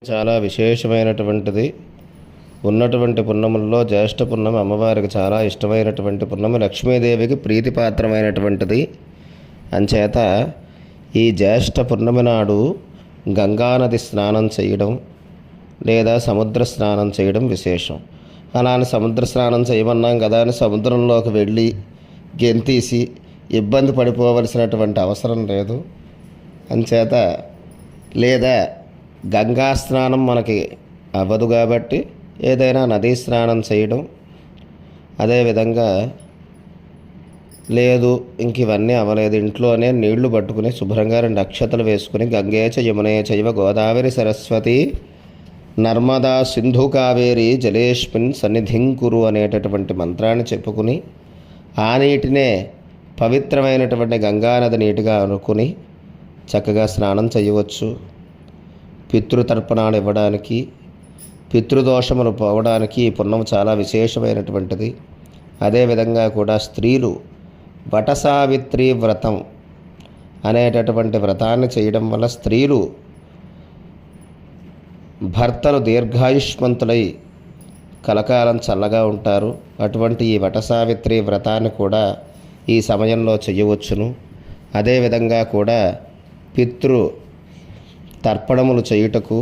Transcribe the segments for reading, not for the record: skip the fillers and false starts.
చాలా విశేషమైనటువంటిది. ఉన్నటువంటి పున్నముల్లో జ్యేష్ఠ పున్నమి అమ్మవారికి చాలా ఇష్టమైనటువంటి పున్నమి, లక్ష్మీదేవికి ప్రీతిపాత్రమైనటువంటిది. అంచేత ఈ జ్యేష్ఠ పున్నమి నాడు గంగానది స్నానం చేయడం లేదా సముద్ర స్నానం చేయడం విశేషం. అలానే సముద్ర స్నానం చేయమన్నాం కదా అని సముద్రంలోకి వెళ్ళి గెంతీసి ఇబ్బంది పడిపోవలసినటువంటి అవసరం లేదు. అంచేత లేదా గంగా స్నానం మనకి అవ్వదు కాబట్టి ఏదైనా నదీ స్నానం చేయడం, అదేవిధంగా లేదు ఇంక ఇవన్నీ అవ్వలేదు ఇంట్లోనే నీళ్లు పట్టుకుని శుభ్రంగా 2 అక్షతలు వేసుకుని గంగేచ యమునే చైవ గోదావరి సరస్వతి నర్మదా సింధు కావేరి జలేష్మిన్ సన్నిధింకురు అనేటటువంటి మంత్రాన్ని చెప్పుకుని ఆ నీటినే పవిత్రమైనటువంటి గంగానది నీటిగా అనుకుని చక్కగా స్నానం చేయవచ్చు. పితృతర్పణాలు ఇవ్వడానికి, పితృదోషములు పోవడానికి ఈ పుణ్యం చాలా విశేషమైనటువంటిది. అదేవిధంగా కూడా స్త్రీలు వటసావిత్రి వ్రతం అనేటటువంటి వ్రతాన్ని చేయడం వల్ల స్త్రీలు భర్తలు దీర్ఘాయుష్మంతులై కలకాలం చల్లగా ఉంటారు. అటువంటి ఈ వటసావిత్రి వ్రతాన్ని కూడా ఈ సమయంలో చేయవచ్చును. అదేవిధంగా కూడా పితృ తర్పణములు చేయుటకు,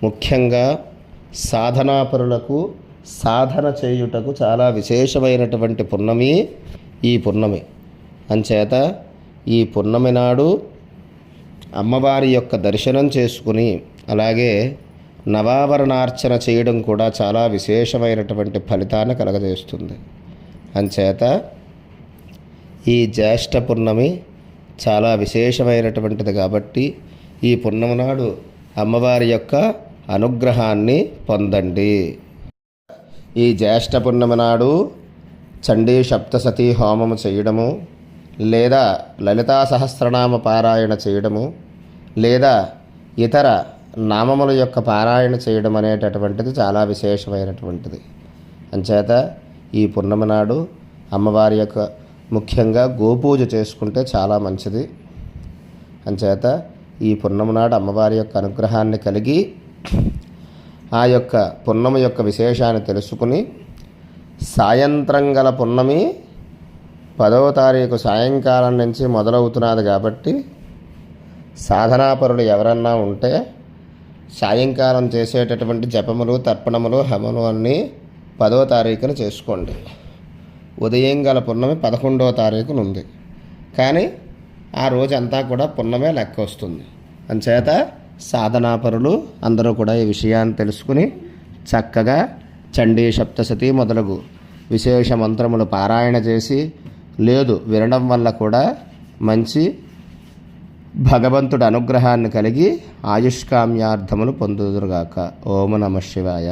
ముఖ్యంగా సాధనాపరులకు సాధన చేయుటకు చాలా విశేషమైనటువంటి పున్నమి ఈ పున్నమి. అంచేత ఈ పున్నమి నాడు అమ్మవారి యొక్క దర్శనం చేసుకుని అలాగే నవావరణార్చన చేయడం కూడా చాలా విశేషమైనటువంటి ఫలితాన్ని కలగజేస్తుంది. అంచేత ఈ జ్యేష్ఠ పున్నమి చాలా విశేషమైనటువంటిది కాబట్టి ఈ పున్నమి నాడు అమ్మవారి యొక్క అనుగ్రహాన్ని పొందండి. ఈ జ్యేష్ఠ పున్నమి నాడు చండీ సప్తసతీ హోమము చేయడము, లేదా లలితా సహస్రనామ పారాయణ చేయడము, లేదా ఇతర నామముల యొక్క పారాయణ చేయడం అనేటటువంటిది చాలా విశేషమైనటువంటిది. అంచేత ఈ పున్నమి నాడు అమ్మవారి యొక్క ముఖ్యంగా గోపూజ చేసుకుంటే చాలా మంచిది. అంచేత ఈ పున్నమి నాడు అమ్మవారి యొక్క అనుగ్రహాన్ని కలిగి ఆ యొక్క పున్నమి యొక్క విశేషాన్ని తెలుసుకుని సాయంత్రం గల పున్నమి 10వ తారీఖు సాయంకాలం నుంచి మొదలవుతున్నది కాబట్టి సాధనాపరులు ఎవరన్నా ఉంటే సాయంకాలం చేసేటటువంటి జపములు, తర్పణములు, హవములు అన్నీ 10వ తారీఖున చేసుకోండి. ఉదయం గల పున్నమి 11వ తారీఖున ఉంది, కానీ ఆ రోజంతా కూడా పున్నమే లెక్క వస్తుంది. అంచేత సాధనాపరులు అందరూ కూడా ఈ విషయాన్ని తెలుసుకుని చక్కగా చండీ సప్తశతి మొదలగు విశేష మంత్రములు పారాయణ చేసి, లేదు వినడం వల్ల కూడా మంచి భగవంతుడి అనుగ్రహాన్ని కలిగి ఆయుష్కామ్యార్థములు పొందుదురుగాక. ఓం నమః శివాయ.